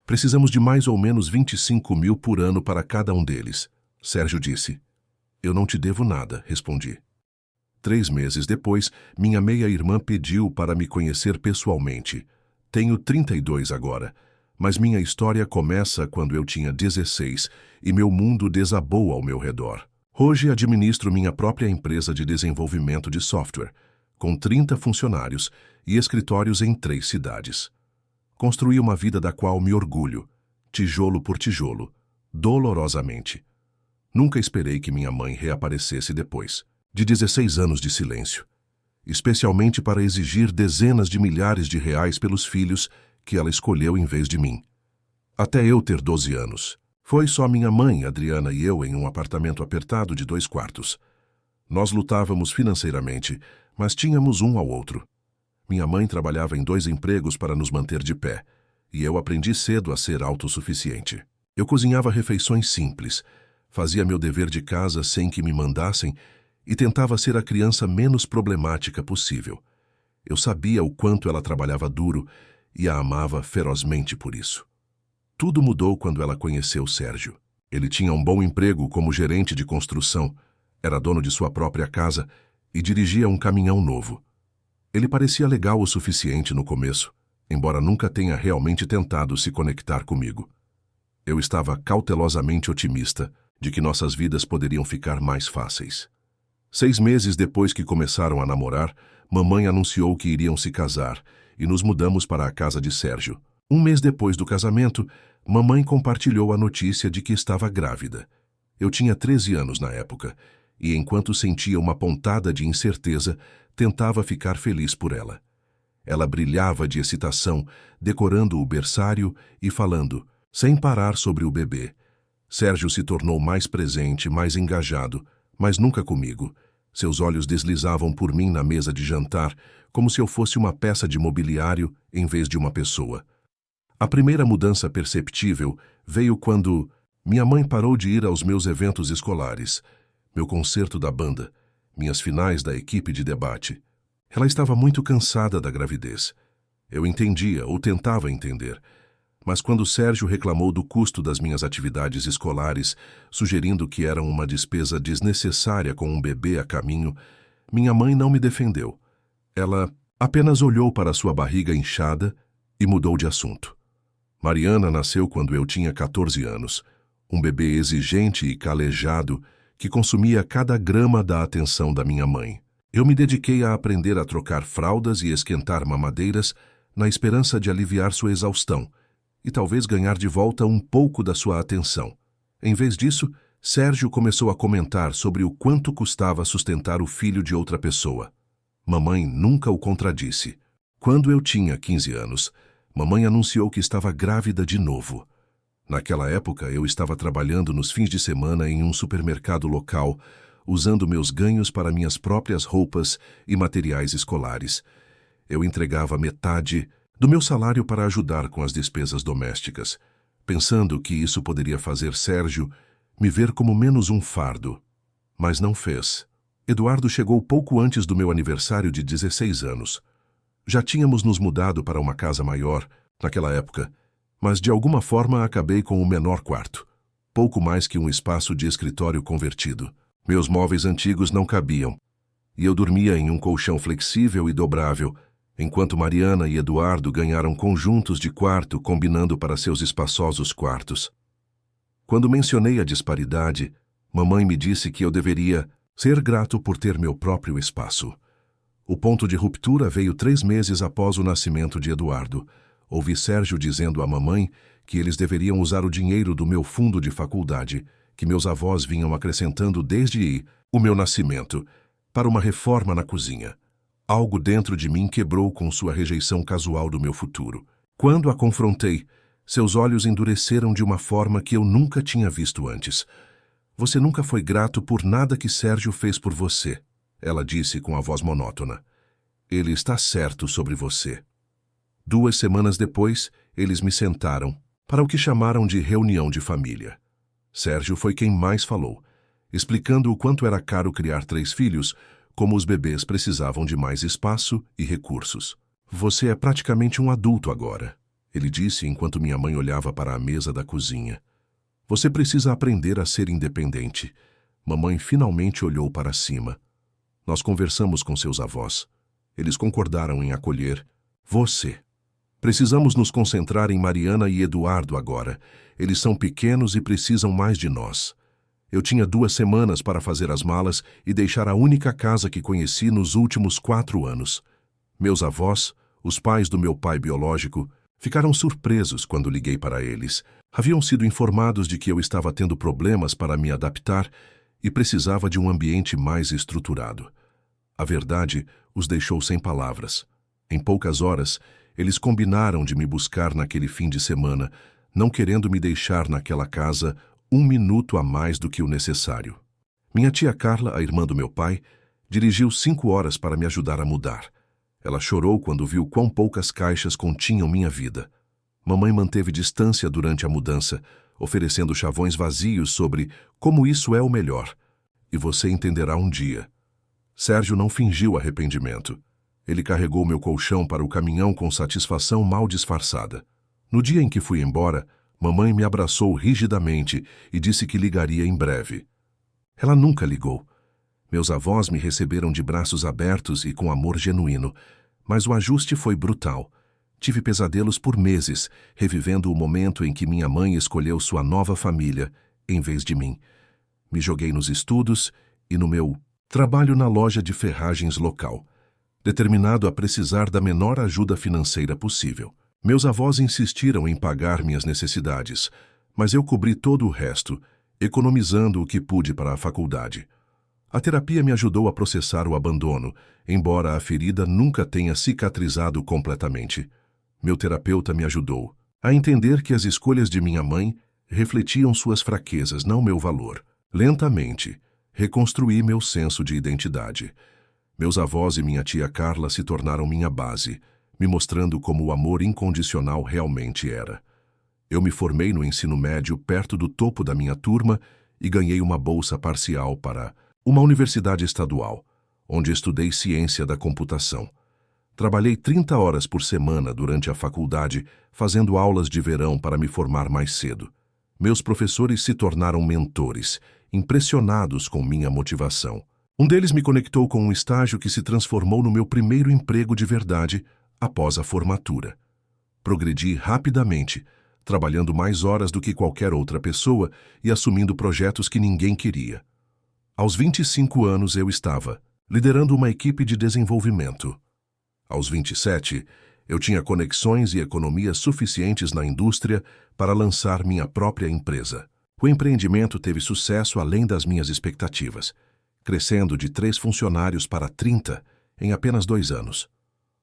Precisamos de mais ou menos 25 mil por ano para cada um deles. Sérgio disse. Eu não te devo nada, respondi. 3 meses depois, minha meia-irmã pediu para me conhecer pessoalmente. Tenho 32 agora, mas minha história começa quando eu tinha 16 e meu mundo desabou ao meu redor. Hoje administro minha própria empresa de desenvolvimento de software, com 30 funcionários e escritórios em 3 cidades. Construí uma vida da qual me orgulho, tijolo por tijolo, dolorosamente. Nunca esperei que minha mãe reaparecesse depois de 16 anos de silêncio, especialmente para exigir dezenas de milhares de reais pelos filhos que ela escolheu em vez de mim. Até eu ter 12 anos. Foi só minha mãe, Adriana e eu em um apartamento apertado de 2 quartos. Nós lutávamos financeiramente, mas tínhamos um ao outro. Minha mãe trabalhava em 2 empregos para nos manter de pé, e eu aprendi cedo a ser autossuficiente. Eu cozinhava refeições simples, fazia meu dever de casa sem que me mandassem e tentava ser a criança menos problemática possível. Eu sabia o quanto ela trabalhava duro e a amava ferozmente por isso. Tudo mudou quando ela conheceu Sérgio. Ele tinha um bom emprego como gerente de construção, era dono de sua própria casa e dirigia um caminhão novo. Ele parecia legal o suficiente no começo, embora nunca tenha realmente tentado se conectar comigo. Eu estava cautelosamente otimista de que nossas vidas poderiam ficar mais fáceis. 6 meses depois que começaram a namorar, mamãe anunciou que iriam se casar e nos mudamos para a casa de Sérgio. 1 mês depois do casamento, mamãe compartilhou a notícia de que estava grávida. Eu tinha 13 anos na época e, enquanto sentia uma pontada de incerteza, tentava ficar feliz por ela. Ela brilhava de excitação, decorando o berçário e falando, sem parar, sobre o bebê. Sérgio se tornou mais presente, mais engajado, mas nunca comigo. Seus olhos deslizavam por mim na mesa de jantar, como se eu fosse uma peça de mobiliário em vez de uma pessoa. A primeira mudança perceptível veio quando minha mãe parou de ir aos meus eventos escolares, meu concerto da banda, minhas finais da equipe de debate. Ela estava muito cansada da gravidez. Eu entendia, ou tentava entender. Mas quando Sérgio reclamou do custo das minhas atividades escolares, sugerindo que eram uma despesa desnecessária com um bebê a caminho, minha mãe não me defendeu. Ela apenas olhou para sua barriga inchada e mudou de assunto. Mariana nasceu quando eu tinha 14 anos, um bebê exigente e calejado que consumia cada grama da atenção da minha mãe. Eu me dediquei a aprender a trocar fraldas e esquentar mamadeiras na esperança de aliviar sua exaustão e talvez ganhar de volta um pouco da sua atenção. Em vez disso, Sérgio começou a comentar sobre o quanto custava sustentar o filho de outra pessoa. Mamãe nunca o contradisse. Quando eu tinha 15 anos, mamãe anunciou que estava grávida de novo. Naquela época, eu estava trabalhando nos fins de semana em um supermercado local, usando meus ganhos para minhas próprias roupas e materiais escolares. Eu entregava metade do meu salário para ajudar com as despesas domésticas, pensando que isso poderia fazer Sérgio me ver como menos um fardo. Mas não fez. Eduardo chegou pouco antes do meu aniversário de 16 anos. Já tínhamos nos mudado para uma casa maior, naquela época, mas de alguma forma acabei com o menor quarto, pouco mais que um espaço de escritório convertido. Meus móveis antigos não cabiam, e eu dormia em um colchão flexível e dobrável, enquanto Mariana e Eduardo ganharam conjuntos de quarto combinando para seus espaçosos quartos. Quando mencionei a disparidade, mamãe me disse que eu deveria ser grato por ter meu próprio espaço. O ponto de ruptura veio 3 meses após o nascimento de Eduardo. Ouvi Sérgio dizendo à mamãe que eles deveriam usar o dinheiro do meu fundo de faculdade, que meus avós vinham acrescentando desde o meu nascimento, para uma reforma na cozinha. Algo dentro de mim quebrou com sua rejeição casual do meu futuro. Quando a confrontei, seus olhos endureceram de uma forma que eu nunca tinha visto antes. Você nunca foi grato por nada que Sérgio fez por você, ela disse com a voz monótona. Ele está certo sobre você. 2 semanas depois, eles me sentaram para o que chamaram de reunião de família. Sérgio foi quem mais falou, explicando o quanto era caro criar 3 filhos, como os bebês precisavam de mais espaço e recursos. Você é praticamente um adulto agora. Ele disse enquanto minha mãe olhava para a mesa da cozinha. Você precisa aprender a ser independente. Mamãe finalmente olhou para cima. Nós conversamos com seus avós. Eles concordaram em acolher você. Precisamos nos concentrar em Mariana e Eduardo agora. Eles são pequenos e precisam mais de nós. Eu tinha 2 semanas para fazer as malas e deixar a única casa que conheci nos últimos 4 anos. Meus avós, os pais do meu pai biológico, ficaram surpresos quando liguei para eles. Haviam sido informados de que eu estava tendo problemas para me adaptar e precisava de um ambiente mais estruturado. A verdade os deixou sem palavras. Em poucas horas, eles combinaram de me buscar naquele fim de semana, não querendo me deixar naquela casa 1 minuto a mais do que o necessário. Minha tia Carla, a irmã do meu pai, dirigiu 5 horas para me ajudar a mudar. Ela chorou quando viu quão poucas caixas continham minha vida. Mamãe manteve distância durante a mudança, oferecendo chavões vazios sobre como isso é o melhor. E você entenderá um dia. Sérgio não fingiu arrependimento. Ele carregou meu colchão para o caminhão com satisfação mal disfarçada. No dia em que fui embora, mamãe me abraçou rigidamente e disse que ligaria em breve. Ela nunca ligou. Meus avós me receberam de braços abertos e com amor genuíno, mas o ajuste foi brutal. Tive pesadelos por meses, revivendo o momento em que minha mãe escolheu sua nova família, em vez de mim. Me joguei nos estudos e no meu trabalho na loja de ferragens local, determinado a precisar da menor ajuda financeira possível. Meus avós insistiram em pagar minhas necessidades, mas eu cobri todo o resto, economizando o que pude para a faculdade. A terapia me ajudou a processar o abandono, embora a ferida nunca tenha cicatrizado completamente. Meu terapeuta me ajudou a entender que as escolhas de minha mãe refletiam suas fraquezas, não meu valor. Lentamente, reconstruí meu senso de identidade. Meus avós e minha tia Carla se tornaram minha base, me mostrando como o amor incondicional realmente era. Eu me formei no ensino médio perto do topo da minha turma e ganhei uma bolsa parcial para uma universidade estadual, onde estudei ciência da computação. Trabalhei 30 horas por semana durante a faculdade, fazendo aulas de verão para me formar mais cedo. Meus professores se tornaram mentores, impressionados com minha motivação. Um deles me conectou com um estágio que se transformou no meu primeiro emprego de verdade após a formatura. Progredi rapidamente, trabalhando mais horas do que qualquer outra pessoa e assumindo projetos que ninguém queria. Aos 25 anos eu estava liderando uma equipe de desenvolvimento. Aos 27, eu tinha conexões e economias suficientes na indústria para lançar minha própria empresa. O empreendimento teve sucesso além das minhas expectativas, crescendo de 3 funcionários para 30 em apenas 2 anos.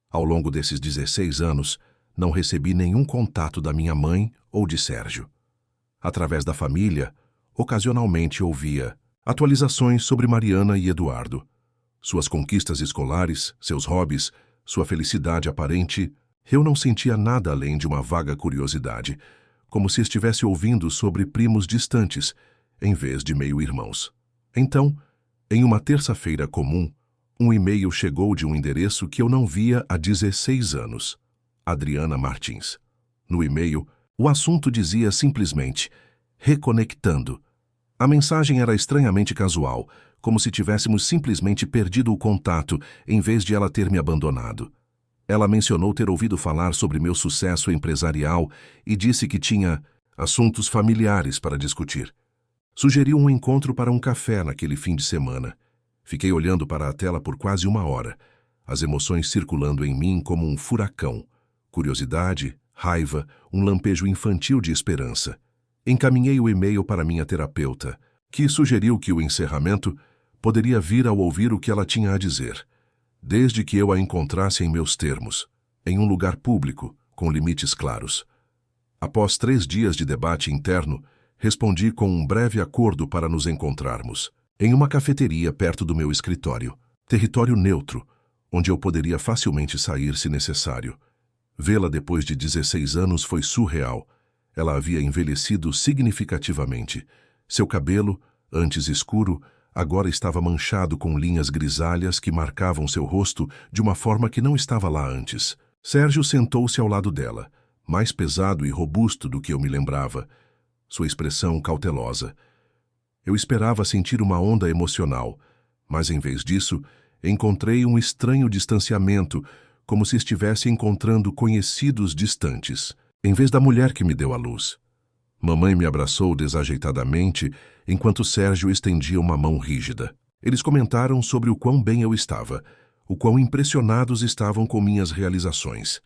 Ao longo desses 16 anos, não recebi nenhum contato da minha mãe ou de Sérgio. Através da família, ocasionalmente ouvia atualizações sobre Mariana e Eduardo. Suas conquistas escolares, seus hobbies, sua felicidade aparente, eu não sentia nada além de uma vaga curiosidade, como se estivesse ouvindo sobre primos distantes, em vez de meio-irmãos. Então, em uma terça-feira comum, um e-mail chegou de um endereço que eu não via há 16 anos. Adriana Martins. No e-mail, o assunto dizia simplesmente reconectando. A mensagem era estranhamente casual, como se tivéssemos simplesmente perdido o contato em vez de ela ter me abandonado. Ela mencionou ter ouvido falar sobre meu sucesso empresarial e disse que tinha assuntos familiares para discutir. Sugeriu um encontro para um café naquele fim de semana. Fiquei olhando para a tela por quase 1 hora, as emoções circulando em mim como um furacão. Curiosidade, raiva, um lampejo infantil de esperança. Encaminhei o e-mail para minha terapeuta, que sugeriu que o encerramento poderia vir ao ouvir o que ela tinha a dizer, desde que eu a encontrasse em meus termos, em um lugar público, com limites claros. Após 3 dias de debate interno, respondi com um breve acordo para nos encontrarmos, em uma cafeteria perto do meu escritório, território neutro, onde eu poderia facilmente sair se necessário. Vê-la depois de 16 anos foi surreal. Ela havia envelhecido significativamente. Seu cabelo, antes escuro, agora estava manchado com linhas grisalhas que marcavam seu rosto de uma forma que não estava lá antes. Sérgio sentou-se ao lado dela, mais pesado e robusto do que eu me lembrava, sua expressão cautelosa. Eu esperava sentir uma onda emocional, mas em vez disso, encontrei um estranho distanciamento, como se estivesse encontrando conhecidos distantes, em vez da mulher que me deu à luz. Mamãe me abraçou desajeitadamente, enquanto Sérgio estendia uma mão rígida. Eles comentaram sobre o quão bem eu estava, o quão impressionados estavam com minhas realizações.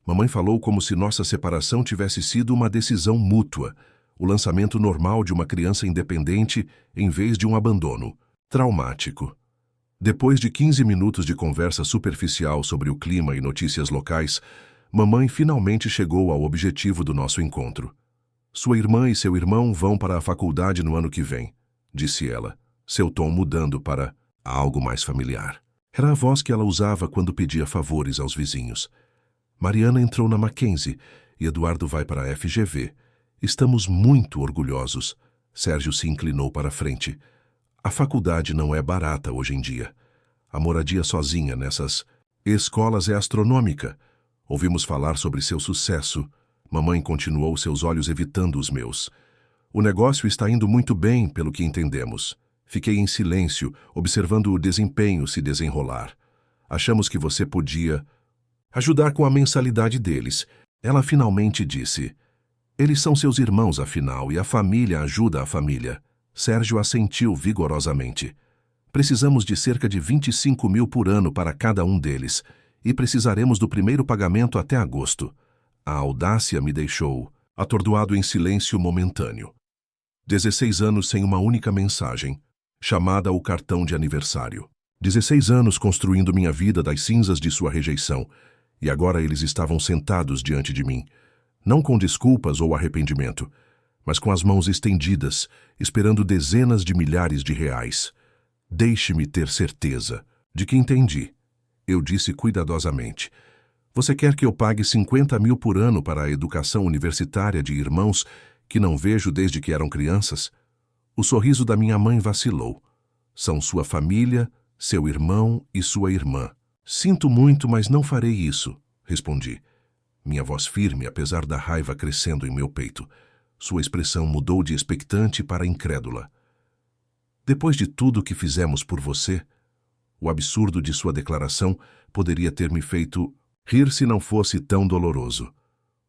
Mamãe falou como se nossa separação tivesse sido uma decisão mútua, o lançamento normal de uma criança independente em vez de um abandono traumático. Depois de 15 minutos de conversa superficial sobre o clima e notícias locais, mamãe finalmente chegou ao objetivo do nosso encontro. Sua irmã e seu irmão vão para a faculdade no ano que vem, disse ela, seu tom mudando para algo mais familiar. Era a voz que ela usava quando pedia favores aos vizinhos. Mariana entrou na Mackenzie e Eduardo vai para a FGV. Estamos muito orgulhosos. Sérgio se inclinou para a frente. A faculdade não é barata hoje em dia. A moradia sozinha nessas escolas é astronômica. Ouvimos falar sobre seu sucesso. Mamãe continuou, seus olhos evitando os meus. O negócio está indo muito bem, pelo que entendemos. Fiquei em silêncio, observando o desempenho se desenrolar. Achamos que você podia ajudar com a mensalidade deles. Ela finalmente disse. Eles são seus irmãos, afinal, e a família ajuda a família. Sérgio assentiu vigorosamente. Precisamos de cerca de 25 mil por ano para cada um deles, e precisaremos do primeiro pagamento até agosto. A audácia me deixou atordoado em silêncio momentâneo. 16 anos sem uma única mensagem, chamada o cartão de aniversário. 16 anos construindo minha vida das cinzas de sua rejeição, e agora eles estavam sentados diante de mim, não com desculpas ou arrependimento, mas com as mãos estendidas, esperando dezenas de milhares de reais. Deixe-me ter certeza de que entendi. Eu disse cuidadosamente. Você quer que eu pague 50 mil por ano para a educação universitária de irmãos que não vejo desde que eram crianças? O sorriso da minha mãe vacilou. São sua família, seu irmão e sua irmã. Sinto muito, mas não farei isso, respondi. Minha voz firme, apesar da raiva crescendo em meu peito. Sua expressão mudou de expectante para incrédula. Depois de tudo que fizemos por você, o absurdo de sua declaração poderia ter me feito rir se não fosse tão doloroso.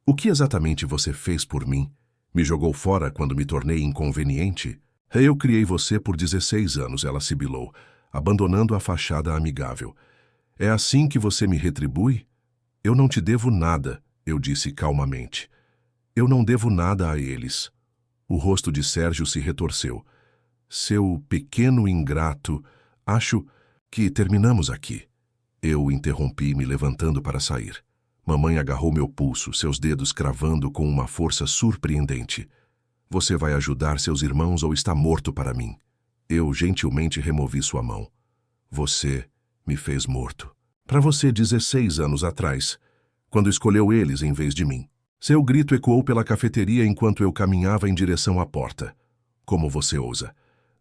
O que exatamente você fez por mim? Me jogou fora quando me tornei inconveniente? Eu criei você por 16 anos, ela sibilou, abandonando a fachada amigável. É assim que você me retribui? Eu não te devo nada, eu disse calmamente. Eu não devo nada a eles. O rosto de Sérgio se retorceu. Seu pequeno ingrato, acho que terminamos aqui. Eu interrompi, me levantando para sair. Mamãe agarrou meu pulso, seus dedos cravando com uma força surpreendente. Você vai ajudar seus irmãos ou está morto para mim? Eu gentilmente removi sua mão. Você me fez morto. Para você 16 anos atrás, quando escolheu eles em vez de mim. Seu grito ecoou pela cafeteria enquanto eu caminhava em direção à porta. Como você ousa?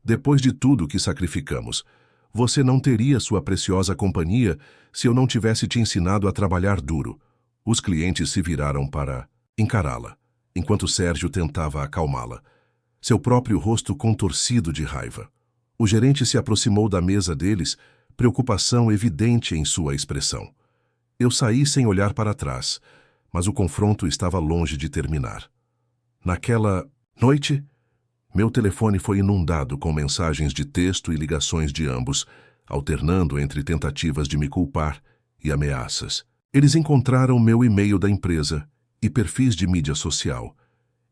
Depois de tudo que sacrificamos, você não teria sua preciosa companhia se eu não tivesse te ensinado a trabalhar duro. Os clientes se viraram para encará-la, enquanto Sérgio tentava acalmá-la, seu próprio rosto contorcido de raiva. O gerente se aproximou da mesa deles, preocupação evidente em sua expressão. Eu saí sem olhar para trás, mas o confronto estava longe de terminar. Naquela noite, meu telefone foi inundado com mensagens de texto e ligações de ambos, alternando entre tentativas de me culpar e ameaças. Eles encontraram meu e-mail da empresa e perfis de mídia social,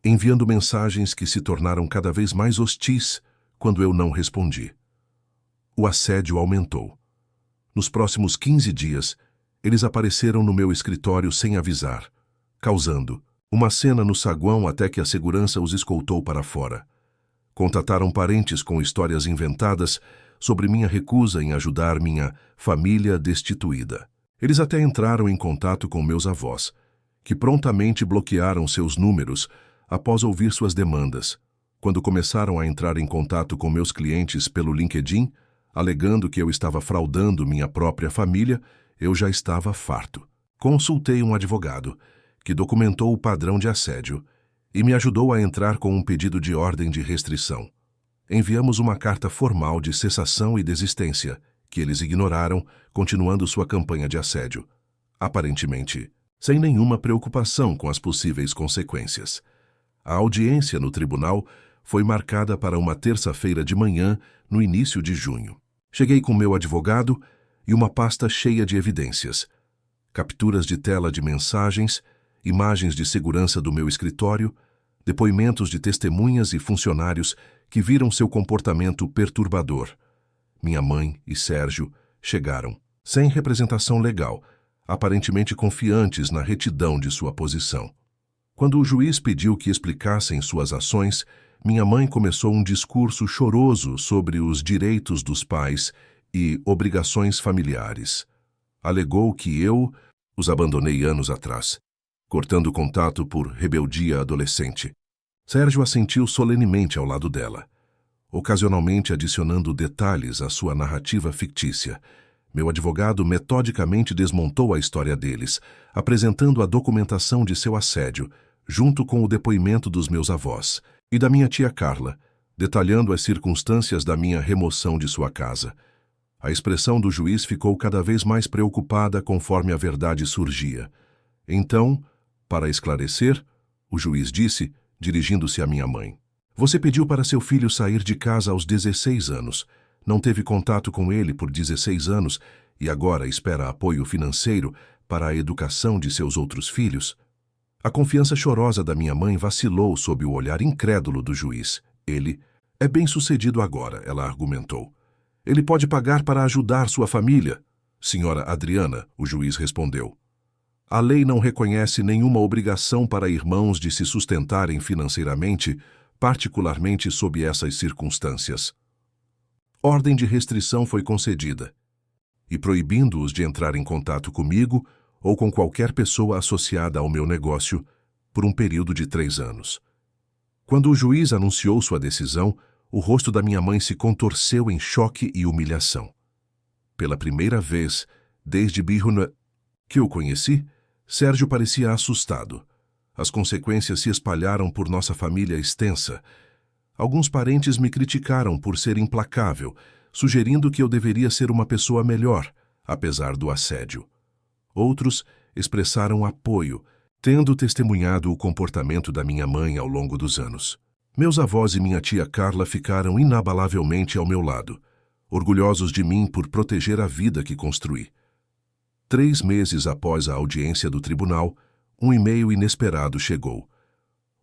enviando mensagens que se tornaram cada vez mais hostis quando eu não respondi. O assédio aumentou. Nos próximos 15 dias, eles apareceram no meu escritório sem avisar, causando uma cena no saguão até que a segurança os escoltou para fora. Contataram parentes com histórias inventadas sobre minha recusa em ajudar minha família destituída. Eles até entraram em contato com meus avós, que prontamente bloquearam seus números após ouvir suas demandas. Quando começaram a entrar em contato com meus clientes pelo LinkedIn, alegando que eu estava fraudando minha própria família, eu já estava farto. Consultei um advogado, que documentou o padrão de assédio e me ajudou a entrar com um pedido de ordem de restrição. Enviamos uma carta formal de cessação e desistência, que eles ignoraram, continuando sua campanha de assédio, aparentemente sem nenhuma preocupação com as possíveis consequências. A audiência no tribunal foi marcada para uma terça-feira de manhã, no início de junho. Cheguei com meu advogado e uma pasta cheia de evidências, capturas de tela de mensagens, imagens de segurança do meu escritório, depoimentos de testemunhas e funcionários que viram seu comportamento perturbador. Minha mãe e Sérgio chegaram, sem representação legal, aparentemente confiantes na retidão de sua posição. Quando o juiz pediu que explicassem suas ações, minha mãe começou um discurso choroso sobre os direitos dos pais e obrigações familiares. Alegou que eu os abandonei anos atrás, cortando contato por rebeldia adolescente. Sérgio assentiu solenemente ao lado dela, ocasionalmente adicionando detalhes à sua narrativa fictícia. Meu advogado metodicamente desmontou a história deles, apresentando a documentação de seu assédio, junto com o depoimento dos meus avós e da minha tia Carla, detalhando as circunstâncias da minha remoção de sua casa. A expressão do juiz ficou cada vez mais preocupada conforme a verdade surgia. Então, para esclarecer, o juiz disse, dirigindo-se à minha mãe: "Você pediu para seu filho sair de casa aos 16 anos. Não teve contato com ele por 16 anos e agora espera apoio financeiro para a educação de seus outros filhos?" A confiança chorosa da minha mãe vacilou sob o olhar incrédulo do juiz. "Ele é bem-sucedido agora", ela argumentou. "Ele pode pagar para ajudar sua família." "Senhora Adriana", o juiz respondeu, "a lei não reconhece nenhuma obrigação para irmãos de se sustentarem financeiramente, particularmente sob essas circunstâncias." Ordem de restrição foi concedida, e proibindo-os de entrar em contato comigo ou com qualquer pessoa associada ao meu negócio por um período de 3 anos. Quando o juiz anunciou sua decisão, o rosto da minha mãe se contorceu em choque e humilhação. Pela primeira vez, desde que o conheci, Sérgio parecia assustado. As consequências se espalharam por nossa família extensa. Alguns parentes me criticaram por ser implacável, sugerindo que eu deveria ser uma pessoa melhor, apesar do assédio. Outros expressaram apoio, tendo testemunhado o comportamento da minha mãe ao longo dos anos. Meus avós e minha tia Carla ficaram inabalavelmente ao meu lado, orgulhosos de mim por proteger a vida que construí. 3 meses após a audiência do tribunal, um e-mail inesperado chegou.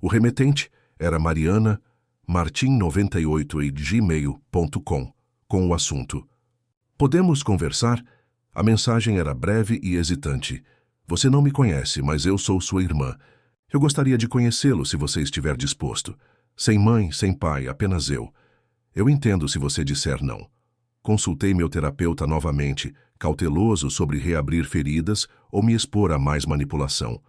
O remetente era Mariana martim98@gmail.com, com o assunto: "Podemos conversar?" A mensagem era breve e hesitante. "Você não me conhece, mas eu sou sua irmã. Eu gostaria de conhecê-lo se você estiver disposto. Sem mãe, sem pai, apenas eu. Eu entendo se você disser não." Consultei meu terapeuta novamente, cauteloso sobre reabrir feridas ou me expor a mais manipulação.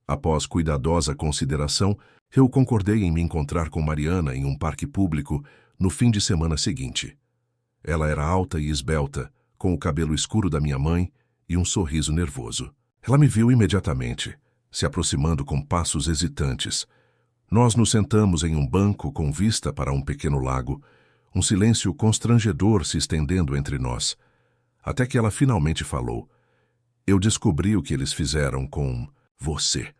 Após cuidadosa consideração, eu concordei em me encontrar com Mariana em um parque público no fim de semana seguinte. Ela era alta e esbelta, com o cabelo escuro da minha mãe e um sorriso nervoso. Ela me viu imediatamente, se aproximando com passos hesitantes. Nós nos sentamos em um banco com vista para um pequeno lago, um silêncio constrangedor se estendendo entre nós. Até que ela finalmente falou: "Eu descobri o que eles fizeram com você.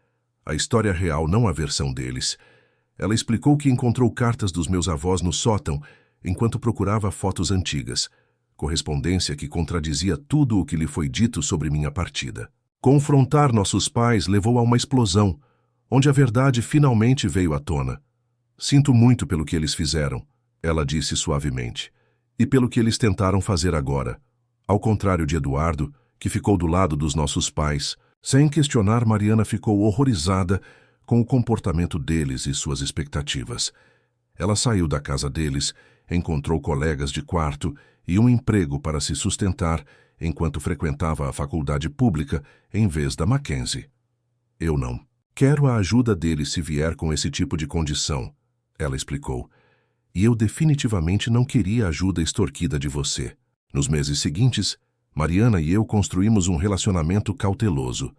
A história real, não a versão deles." Ela explicou que encontrou cartas dos meus avós no sótão enquanto procurava fotos antigas, correspondência que contradizia tudo o que lhe foi dito sobre minha partida. Confrontar nossos pais levou a uma explosão, onde a verdade finalmente veio à tona. "Sinto muito pelo que eles fizeram", ela disse suavemente, "e pelo que eles tentaram fazer agora." Ao contrário de Eduardo, que ficou do lado dos nossos pais, sem questionar, Mariana ficou horrorizada com o comportamento deles e suas expectativas. Ela saiu da casa deles, encontrou colegas de quarto e um emprego para se sustentar enquanto frequentava a faculdade pública em vez da Mackenzie. "Eu não quero a ajuda deles se vier com esse tipo de condição", ela explicou. "E eu definitivamente não queria a ajuda extorquida de você." Nos meses seguintes, Mariana e eu construímos um relacionamento cauteloso.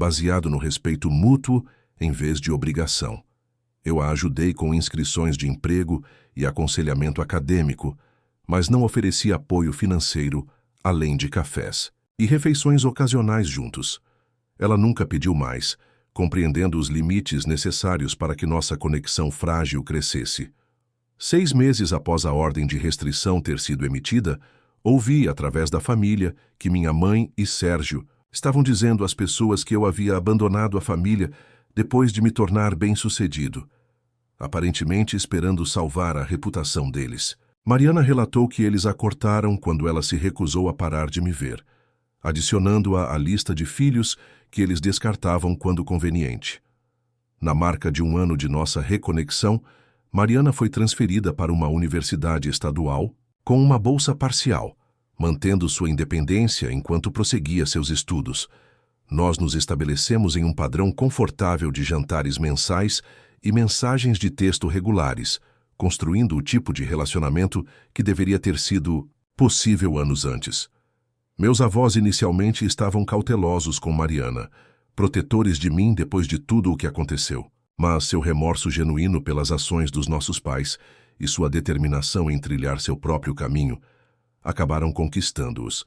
baseado no respeito mútuo em vez de obrigação. Eu a ajudei com inscrições de emprego e aconselhamento acadêmico, mas não ofereci apoio financeiro, além de cafés e refeições ocasionais juntos. Ela nunca pediu mais, compreendendo os limites necessários para que nossa conexão frágil crescesse. 6 meses após a ordem de restrição ter sido emitida, ouvi, através da família, que minha mãe e Sérgio estavam dizendo às pessoas que eu havia abandonado a família depois de me tornar bem-sucedido, aparentemente esperando salvar a reputação deles. Mariana relatou que eles a cortaram quando ela se recusou a parar de me ver, adicionando-a à lista de filhos que eles descartavam quando conveniente. Na marca de 1 ano de nossa reconexão, Mariana foi transferida para uma universidade estadual com uma bolsa parcial, mantendo sua independência enquanto prosseguia seus estudos. Nós nos estabelecemos em um padrão confortável de jantares mensais e mensagens de texto regulares, construindo o tipo de relacionamento que deveria ter sido possível anos antes. Meus avós inicialmente estavam cautelosos com Mariana, protetores de mim depois de tudo o que aconteceu, mas seu remorso genuíno pelas ações dos nossos pais e sua determinação em trilhar seu próprio caminho acabaram conquistando-os.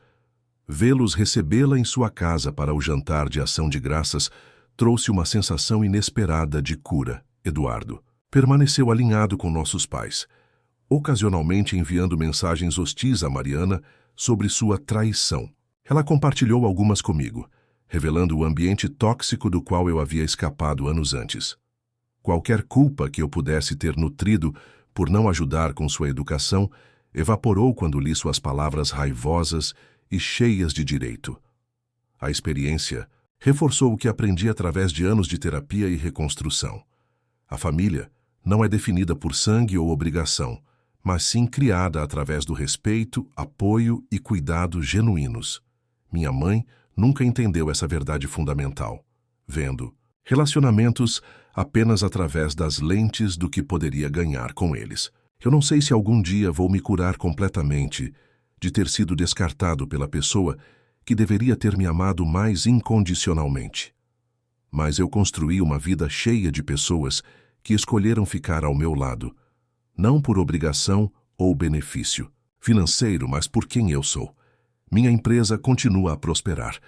Vê-los recebê-la em sua casa para o jantar de ação de graças trouxe uma sensação inesperada de cura. Eduardo permaneceu alinhado com nossos pais, ocasionalmente enviando mensagens hostis a Mariana sobre sua traição. Ela compartilhou algumas comigo, revelando o ambiente tóxico do qual eu havia escapado anos antes. Qualquer culpa que eu pudesse ter nutrido por não ajudar com sua educação evaporou quando li suas palavras raivosas e cheias de direito. A experiência reforçou o que aprendi através de anos de terapia e reconstrução. A família não é definida por sangue ou obrigação, mas sim criada através do respeito, apoio e cuidado genuínos. Minha mãe nunca entendeu essa verdade fundamental, vendo relacionamentos apenas através das lentes do que poderia ganhar com eles. Eu não sei se algum dia vou me curar completamente de ter sido descartado pela pessoa que deveria ter me amado mais incondicionalmente. Mas eu construí uma vida cheia de pessoas que escolheram ficar ao meu lado, não por obrigação ou benefício financeiro, mas por quem eu sou. Minha empresa continua a prosperar.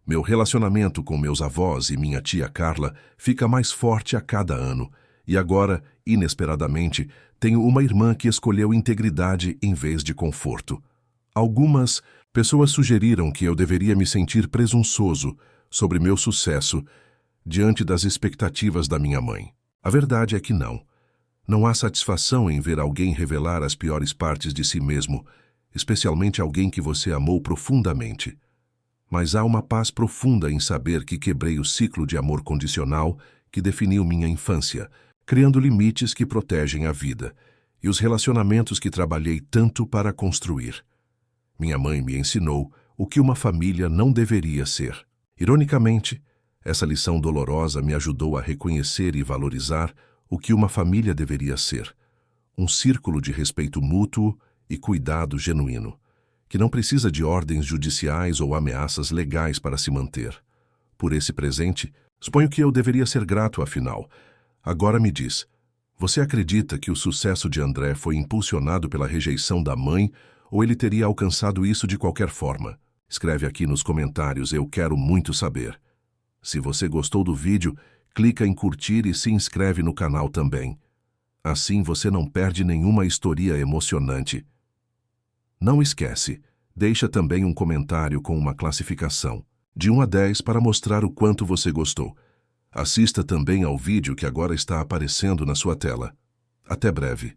Meu relacionamento com meus avós e minha tia Carla fica mais forte a cada ano, e agora, inesperadamente, tenho uma irmã que escolheu integridade em vez de conforto. Algumas pessoas sugeriram que eu deveria me sentir presunçoso sobre meu sucesso diante das expectativas da minha mãe. A verdade é que não. Não há satisfação em ver alguém revelar as piores partes de si mesmo, especialmente alguém que você amou profundamente. Mas há uma paz profunda em saber que quebrei o ciclo de amor condicional que definiu minha infância, criando limites que protegem a vida e os relacionamentos que trabalhei tanto para construir. Minha mãe me ensinou o que uma família não deveria ser. Ironicamente, essa lição dolorosa me ajudou a reconhecer e valorizar o que uma família deveria ser: um círculo de respeito mútuo e cuidado genuíno, que não precisa de ordens judiciais ou ameaças legais para se manter. Por esse presente, suponho que eu deveria ser grato afinal. Agora me diz, você acredita que o sucesso de André foi impulsionado pela rejeição da mãe ou ele teria alcançado isso de qualquer forma? Escreve aqui nos comentários, eu quero muito saber. Se você gostou do vídeo, clica em curtir e se inscreve no canal também. Assim você não perde nenhuma história emocionante. Não esquece, deixa também um comentário com uma classificação, de 1 a 10 para mostrar o quanto você gostou. Assista também ao vídeo que agora está aparecendo na sua tela. Até breve.